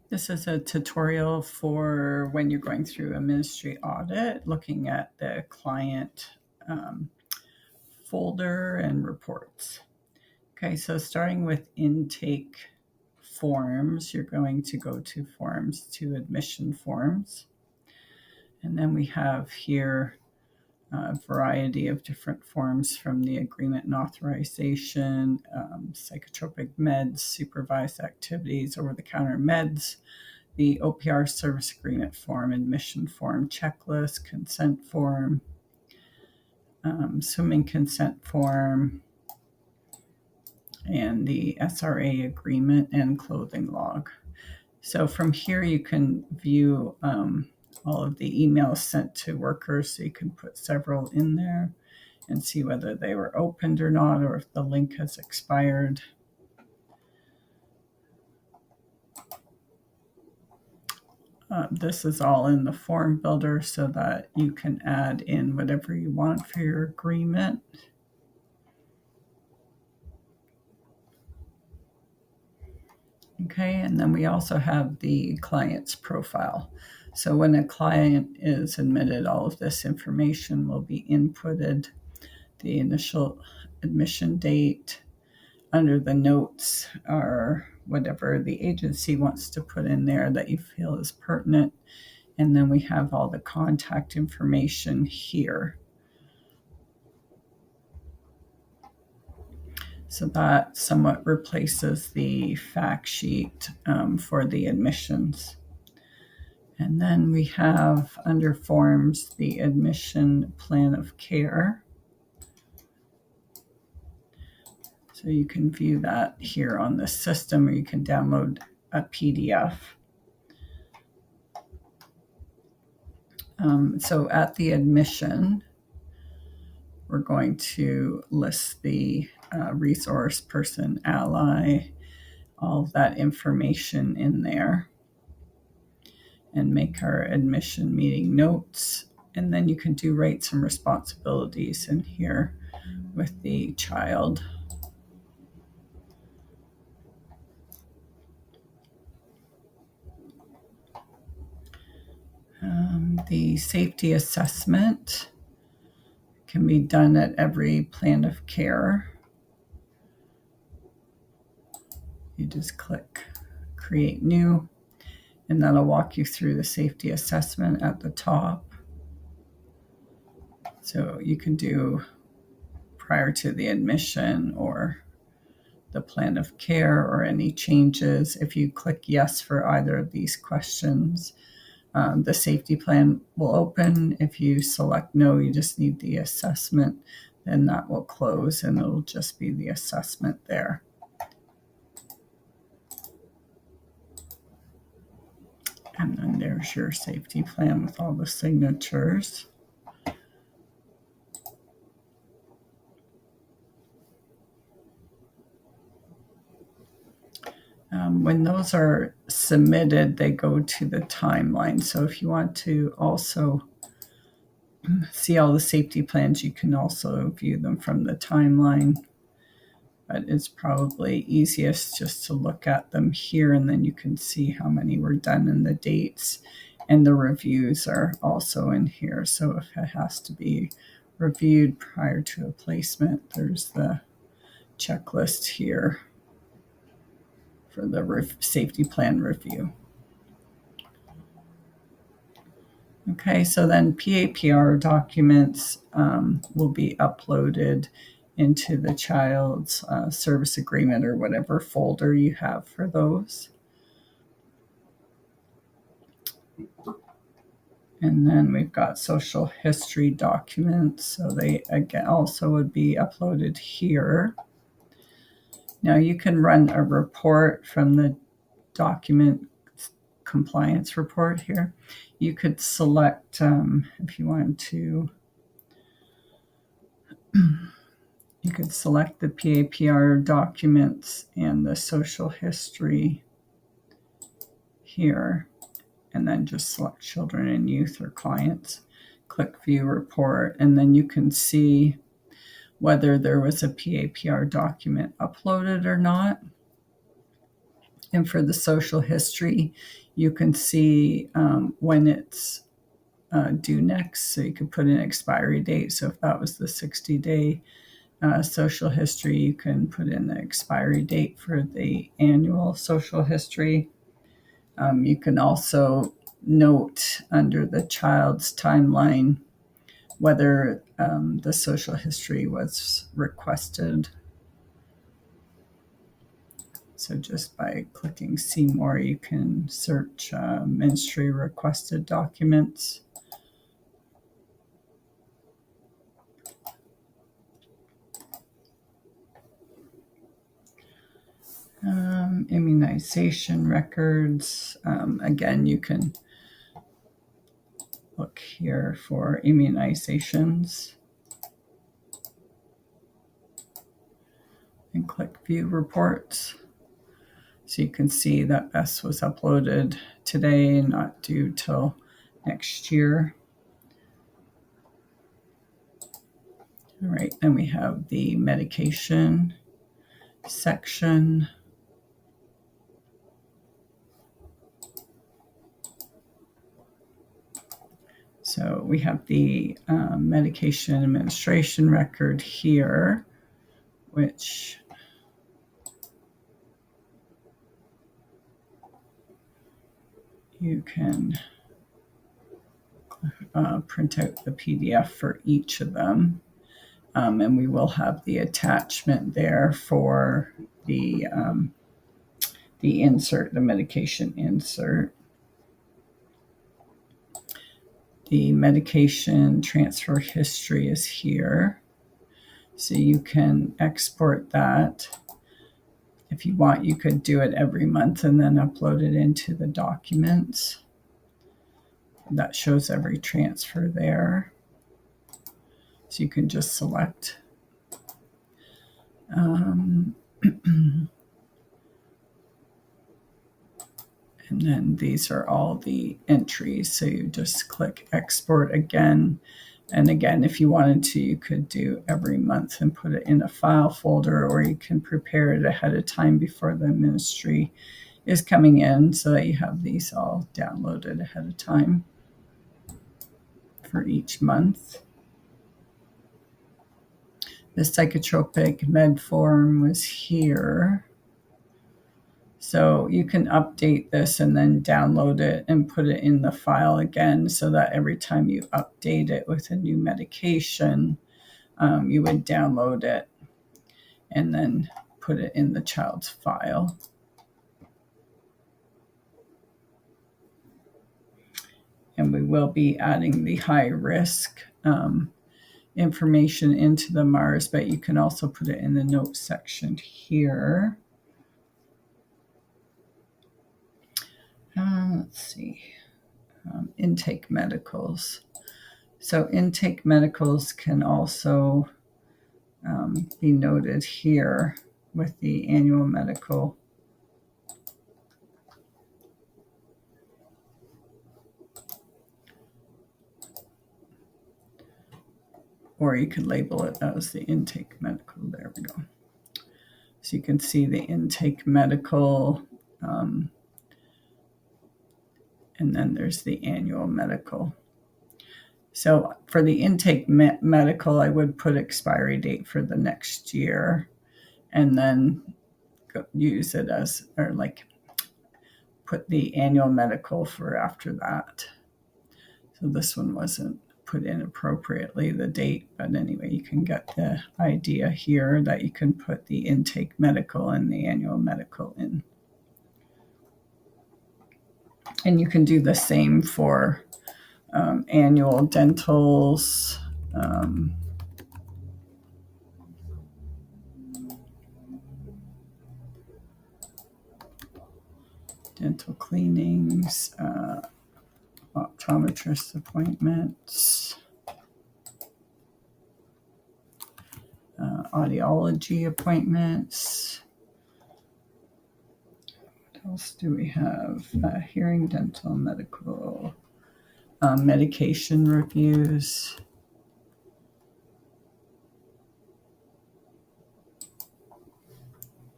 This is a tutorial for when you're going through a ministry audit, looking at the client folder and reports. Okay, so starting with intake forms, you're going to go to forms to admission forms. And then we have here a variety of different forms from the agreement and authorization, psychotropic meds, supervised activities, over-the-counter meds, the OPR service agreement form, admission form, checklist, consent form, swimming consent form, and the SRA agreement and clothing log. So from here you can view all of the emails sent to workers, so you can put several in there and see whether they were opened or not, or if the link has expired. This is all in the form builder so that you can add in whatever you want for your agreement. Okay, and then we also have the client's profile. So when a client is admitted, all of this information will be inputted. The initial admission date, under the notes are whatever the agency wants to put in there that you feel is pertinent. And then we have all the contact information here. So that somewhat replaces the fact sheet for the admissions. And then we have under forms the admission plan of care. So you can view that here on the system, or you can download a PDF. So at the admission, we're going to list the resource person, ally, all of that information in there, and make our admission meeting notes. And then you can do rights and responsibilities in here with the child. The safety assessment can be done at every plan of care. You just click create new, and that'll walk you through the safety assessment at the top. So you can do prior to the admission or the plan of care or any changes. If you click yes for either of these questions, the safety plan will open. If you select no, you just need the assessment, then that will close and it'll just be the assessment there. And then there's your safety plan with all the signatures. When those are submitted, they go to the timeline. So if you want to also see all the safety plans, you can also view them from the timeline. But it's probably easiest just to look at them here, and then you can see how many were done and the dates. And the reviews are also in here. So if it has to be reviewed prior to a placement, there's the checklist here for the safety plan review. Okay, so then PAPR documents will be uploaded into the child's service agreement or whatever folder you have for those. And then we've got social history documents. So they again also would be uploaded here. Now you can run a report from the document compliance report here. You could select, if you wanted to, you could select the PAPR documents and the social history here, and then just select children and youth or clients. Click view report, and then you can see whether there was a PAPR document uploaded or not. And for the social history, you can see when it's due next. So you could put an expiry date. So if that was the 60-day social history, you can put in the expiry date for the annual social history. You can also note under the child's timeline whether the social history was requested. So just by clicking See More, you can search ministry requested documents. Immunization records. Again, you can look here for immunizations and click View Reports. So you can see that Bess was uploaded today, not due till next year. All right, then we have the medication section. So we have the medication administration record here, which you can print out the PDF for each of them. And we will have the attachment there for the insert, the medication insert. The medication transfer history is here. So you can export that. If you want, you could do it every month and then upload it into the documents. That shows every transfer there. So you can just select. And then these are all the entries. So you just click export again. And again, if you wanted to, you could do every month and put it in a file folder, or you can prepare it ahead of time before the ministry is coming in so that you have these all downloaded ahead of time for each month. The psychotropic med form was here. So you can update this and then download it and put it in the file again so that every time you update it with a new medication, you would download it and then put it in the child's file. And we will be adding the high risk information into the MARS, but you can also put it in the notes section here. Let's see. Intake medicals. So intake medicals can also be noted here with the annual medical. Or you could label it as the intake medical. There we go. So you can see the intake medical, and then there's the annual medical. So for the intake medical, I would put expiry date for the next year and then use it as, or like put the annual medical for after that. So this one wasn't put in appropriately, the date, but anyway, you can get the idea here that you can put the intake medical and the annual medical in. And you can do the same for annual dentals, dental cleanings, optometrist appointments, audiology appointments. What else do we have? Hearing, dental, medical, medication reviews.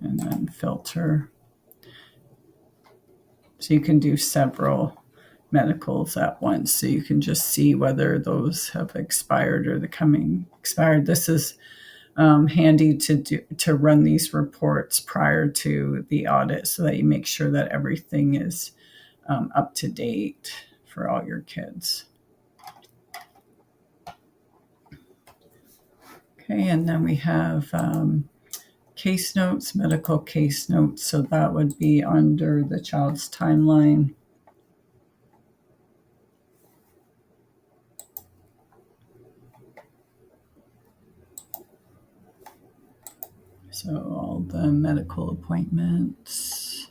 And then filter. So you can do several medicals at once. So you can just see whether those have expired or they're coming expired. This is handy to run these reports prior to the audit so that you make sure that everything is up to date for all your kids. Okay, and then we have case notes, medical case notes. So that would be under the child's timeline. So all the medical appointments.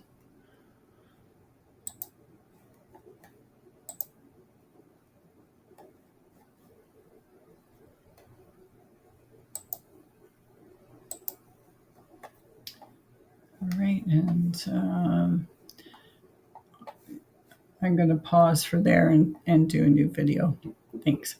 All right, and I'm going to pause for there and do a new video. Thanks.